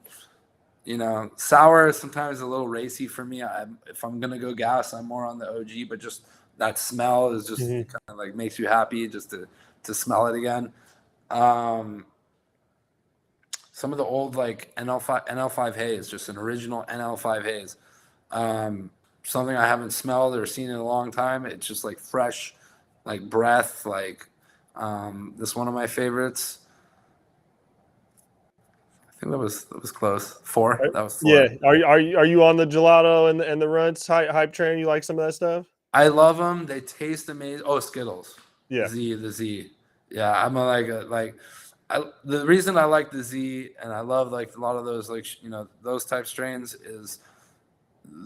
sour is sometimes a little racy for me. If I'm gonna go gas, I'm more on the OG, but just that smell is just kind of makes you happy just to smell it again. Some of the old NL5 haze, just an original NL5 haze. Something I haven't smelled or seen in a long time. It's just fresh, breath. This one of my favorites. I think that was close. 4. That was 4. Yeah. Are you on the gelato and the runts hype train? You like some of that stuff? I love them. They taste amazing. Oh, Skittles. Yeah. The Z. Yeah, I'm the reason I like the Z and I love a lot of those those type strains is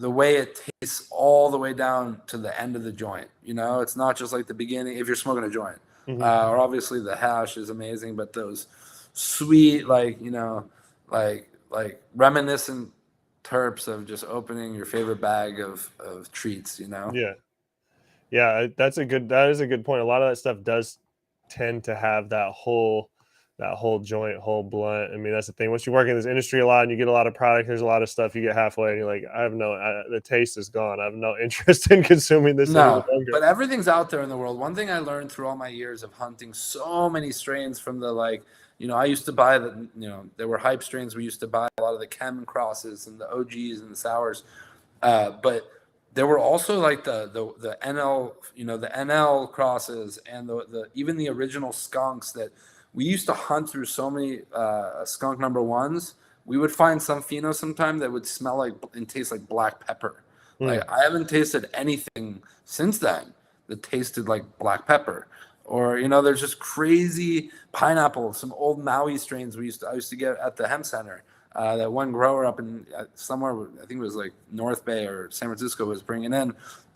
the way it tastes all the way down to the end of the joint. It's not just the beginning if you're smoking a joint. Or obviously the hash is amazing, but those sweet reminiscent terps of just opening your favorite bag of treats. Yeah, that is a good point. A lot of that stuff does tend to have that whole joint, whole blunt. I mean, that's the thing. Once you work in this industry a lot and you get a lot of product, there's a lot of stuff you get halfway and you're like, the taste is gone. I have no interest in consuming this. No, but everything's out there in the world. One thing I learned through all my years of hunting so many strains from the I used to buy there were hype strains. We used to buy a lot of the chem crosses and the OGs and the sours, but there were also the NL, the NL crosses and the even the original skunks that we used to hunt through. So many skunk number ones. We would find some pheno sometime that would smell and taste like black pepper. I haven't tasted anything since then that tasted like black pepper. Or there's just crazy pineapple. Some old Maui strains I used to get at the hemp center. That one grower up in somewhere, I think it was North Bay or San Francisco, was bringing in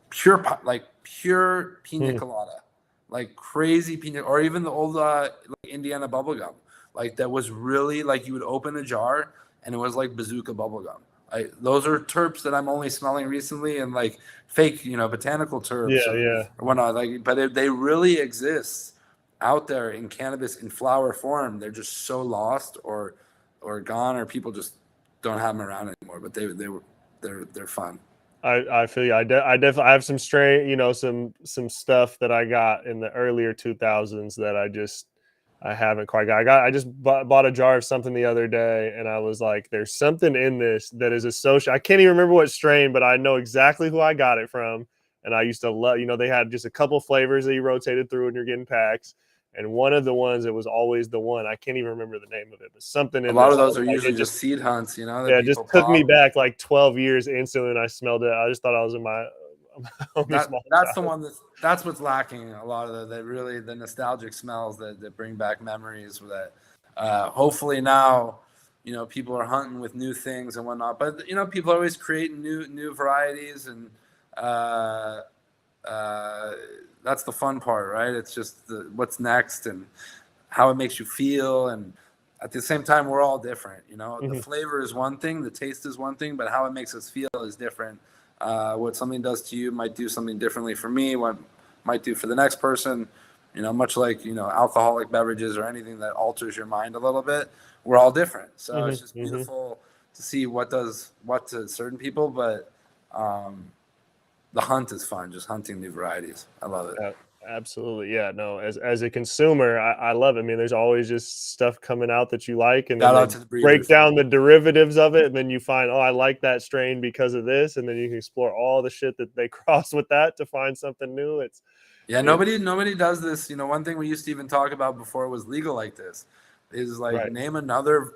pure pina colada, crazy pina, or even the old Indiana bubblegum, that was really you would open a jar and it was like bazooka bubblegum. Those are terps that I'm only smelling recently, and fake, botanical terps or whatnot. But they really exist out there in cannabis in flower form. They're just so lost or gone, or people just don't have them around anymore. But they're fun. I feel you. I definitely have some strain, some stuff that I got in the earlier 2000s that I haven't quite got. I just bought a jar of something the other day, and I was like, "There's something in this that is associated." I can't even remember what strain, but I know exactly who I got it from. And I used to love, they had just a couple flavors that you rotated through when you're getting packs, and one of the ones that was always the one. I can't even remember the name of it, but something A in lot this. of those are Like, usually just seed hunts, that yeah, it just people took me pop. back like 12 years instantly when I smelled it. I just thought I was in my only small That's child. the one that's what's lacking. A lot of the nostalgic smells that bring back memories that hopefully now people are hunting with new things and whatnot, but people are always creating new varieties, and that's the fun part, right? It's just what's next and how it makes you feel, and at the same time we're all different. The flavor is one thing, the taste is one thing, but how it makes us feel is different. What something does to you might do something differently for me, what might do for the next person. Much like alcoholic beverages or anything that alters your mind a little bit, we're all different. So it's just beautiful to see what does what to certain people, but the hunt is fun, just hunting new varieties. I love it. Absolutely. Yeah. No, as a consumer, I love it. I mean, there's always just stuff coming out that you like, and then Shout out they to the break breeders. down the derivatives of it, and then you find, oh, I like that strain because of this, and then you can explore all the shit that they cross with that to find something new. Nobody does this. One thing we used to even talk about before it was legal like this is like Right. name another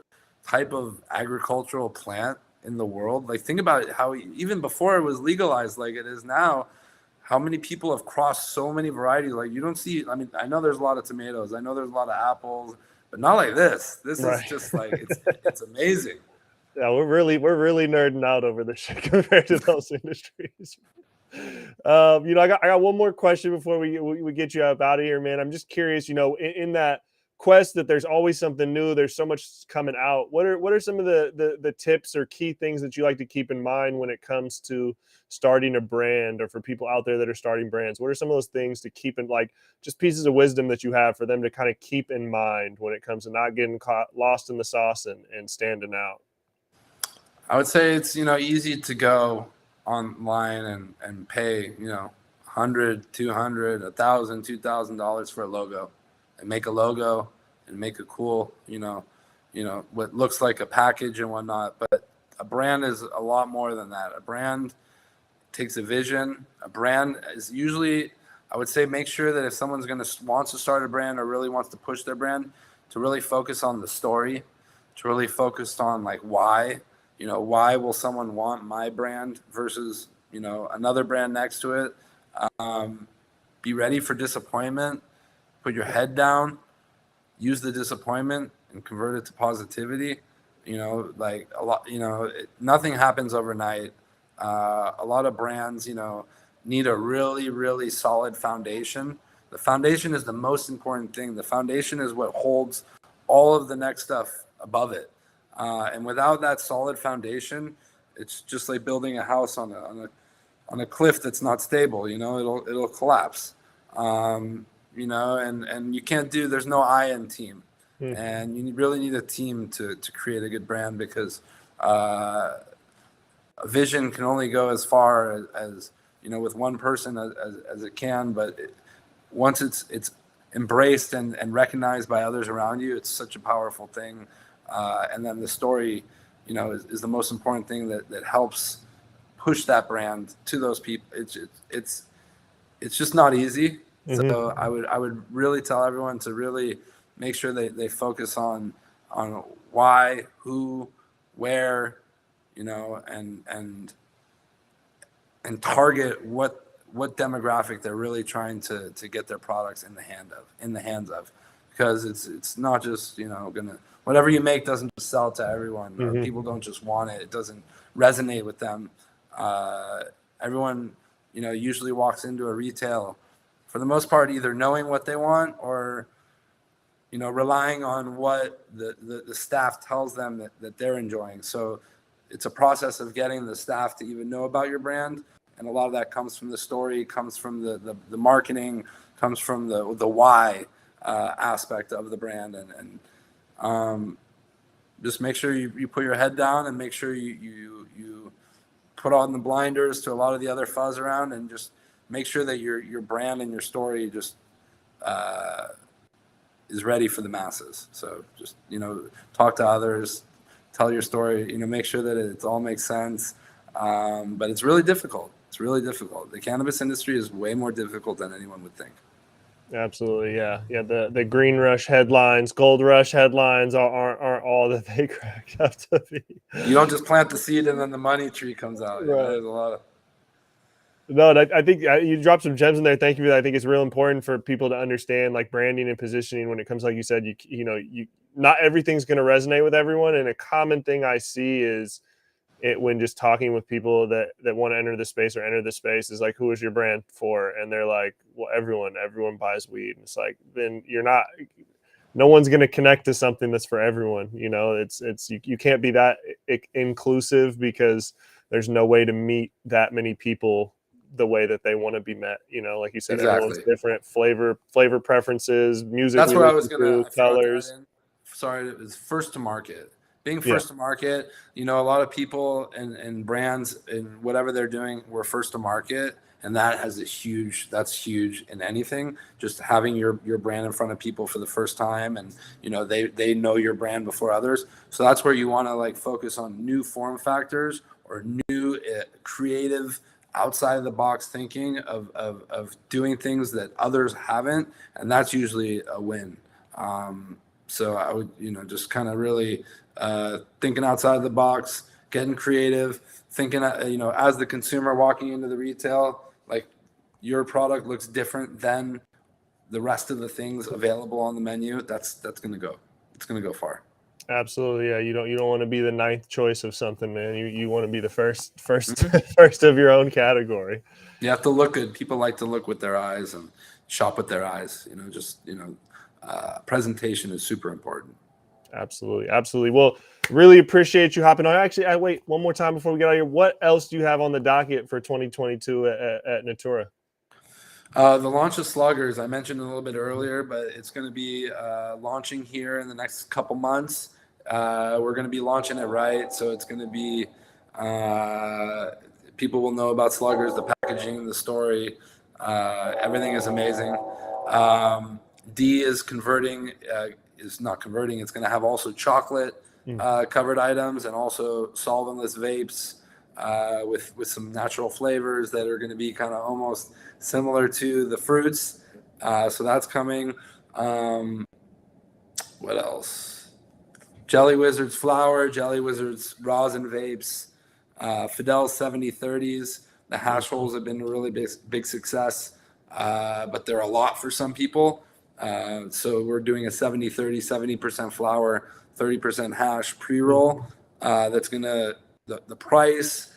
type of agricultural plant in the world. Like think about how even before it was legalized like it is now, how many people have crossed so many varieties. Like you don't see, I mean, I know there's a lot of tomatoes, I know there's a lot of apples, but not like this. This is just like it's amazing. Yeah, we're really nerding out over this shit compared to those industries. I got one more question before we get you up out of here, man. I'm just curious, in that quest that there's always something new, there's so much coming out. What are some of the tips or key things that you like to keep in mind when it comes to starting a brand, or for people out there that are starting brands? What are some of those things to keep in, like, just pieces of wisdom that you have for them to kind of keep in mind when it comes to not getting caught lost in the sauce and standing out? I would say it's easy to go online and pay 100, 200, $1,000, $2,000 for a logo, and make a logo and make a cool what looks like a package and whatnot. But a brand is a lot more than that. A brand takes a vision. A brand is usually, I would say, make sure that if someone's wants to start a brand or really wants to push their brand, to really focus on the story, to really focus on like why. Why will someone want my brand versus, another brand next to it? Be ready for disappointment. Put your head down. Use the disappointment and convert it to positivity. Like a lot, nothing happens overnight. A lot of brands, need a really, really solid foundation. The foundation is the most important thing. The foundation is what holds all of the next stuff above it. And without that solid foundation, it's just like building a house on a cliff that's not stable. It'll collapse. And you can't there's no I in team, and you really need a team to create a good brand, because a vision can only go as far as with one person as it can, but once it's embraced and recognized by others around you, it's such a powerful thing. And then the story, is the most important thing that helps push that brand to those people. It's just not easy. So I would really tell everyone to really make sure they focus on why, who, where, and target what demographic they're really trying to get their products in the hands of, because it's not just gonna, whatever you make doesn't just sell to everyone, or people don't just want it. It doesn't resonate with them. Everyone usually walks into a retail for the most part either knowing what they want, or relying on what the staff tells them that they're enjoying. So it's a process of getting the staff to even know about your brand, and a lot of that comes from the story, comes from the marketing, comes from the why aspect of the brand, and just make sure you put your head down, and make sure you put on the blinders to a lot of the other fuzz around, and just make sure that your brand and your story just is ready for the masses. So just, talk to others, tell your story, make sure that it all makes sense. But it's really difficult. It's really difficult. The cannabis industry is way more difficult than anyone would think. Absolutely, yeah. The green rush headlines, gold rush headlines aren't all that they cracked up to be. You don't just plant the seed and then the money tree comes out. Right. There's a lot of. No, I think you dropped some gems in there. Thank you for that. I think it's real important for people to understand like branding and positioning when it comes, like you said, you not everything's going to resonate with everyone. And a common thing I see is when just talking with people that want to enter the space is like, who is your brand for? And they're like, well, everyone buys weed. And it's like, then no one's going to connect to something that's for everyone. You can't be that inclusive because there's no way to meet that many people the way that they want to be met. Like you said, Exactly. Everyone's different, flavor preferences, music. That's where I was going to colors. Sorry, it was first to market. Being first to market, a lot of people and brands and whatever they're doing, we're first to market. And that's huge in anything. Just having your brand in front of people for the first time, and they know your brand before others. So that's where you want to like focus on new form factors or new creative, outside of the box thinking of doing things that others haven't, and that's usually a win. So I would just kind of really thinking outside the box, getting creative, thinking as the consumer walking into the retail, like your product looks different than the rest of the things available on the menu. It's gonna go far. Absolutely, yeah. You don't want to be the ninth choice of something, man. You want to be the first first of your own category. You have to look good. People like to look with their eyes and shop with their eyes. Presentation is super important. Absolutely. Well, really appreciate you hopping on. Actually, I wait one more time before we get out of here. What else do you have on the docket for 2022 at Natura? The launch of Sluggers, I mentioned a little bit earlier, but it's going to be launching here in the next couple months. We're going to be launching it right, so it's going to be people will know about Sluggers, the packaging, the story, everything is amazing. D is converting, is not converting. It's going to have also chocolate covered items and also solventless vapes with some natural flavors that are going to be kind of almost similar to the fruits. So that's coming. What else? Jelly Wizards flower, Jelly Wizards rosin vapes, Fidel's 7030s. The hash holes have been a really big success, but they're a lot for some people. So we're doing a 70-30, 70% flour, 30% hash pre-roll. That's gonna the price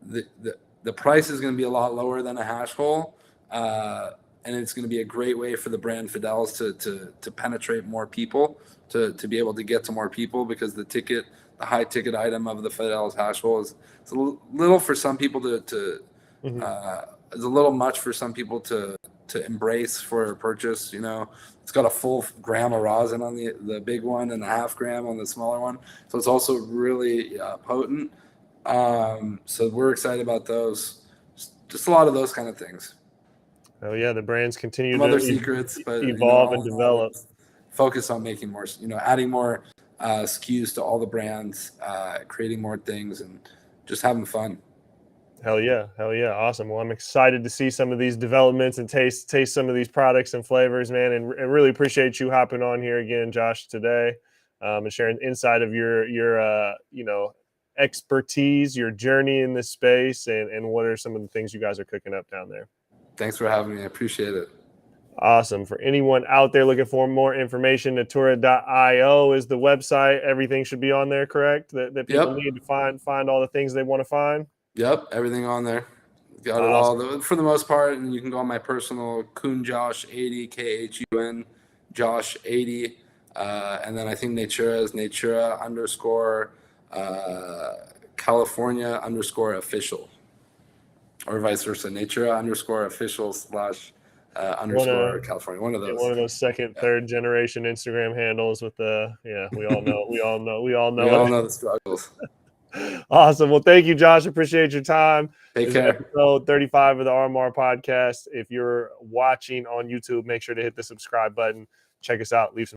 is gonna be a lot lower than a hash hole, and it's gonna be a great way for the brand Fidel's to penetrate more people, to be able to get to more people, because the high ticket item of the Fidel's hash hole is a little for some people it's a little much for some people to embrace for a purchase. It's got a full gram of rosin on the big one and a half gram on the smaller one, so it's also really potent. So we're excited about those. Just a lot of those kind of things. Oh yeah, the brands continue some to other secrets, but evolve and develop. Focus on making more, adding more SKUs to all the brands, creating more things, and just having fun. Hell yeah. Awesome. Well, I'm excited to see some of these developments and taste some of these products and flavors, man. And really appreciate you hopping on here again, Josh, today, and sharing insight of your expertise, your journey in this space, and what are some of the things you guys are cooking up down there. Thanks for having me. I appreciate it. Awesome. For anyone out there looking for more information, Natura.io is the website. Everything should be on there, correct? That people need to find all the things they want to find. Yep, everything on there. Got it all for the most part. And you can go on my personal KhunJosh80, KHUN Josh80, and then I think Natura is Natura _California _ or vice versa, Natura _official / California. One of those. One of those second, third generation Instagram handles with we all know. We all know the struggles. Awesome. Well, thank you, Josh. Appreciate your time. Take care. Episode 35 of the RMR Podcast. If you're watching on YouTube, make sure to hit the subscribe button. check us out. Leave some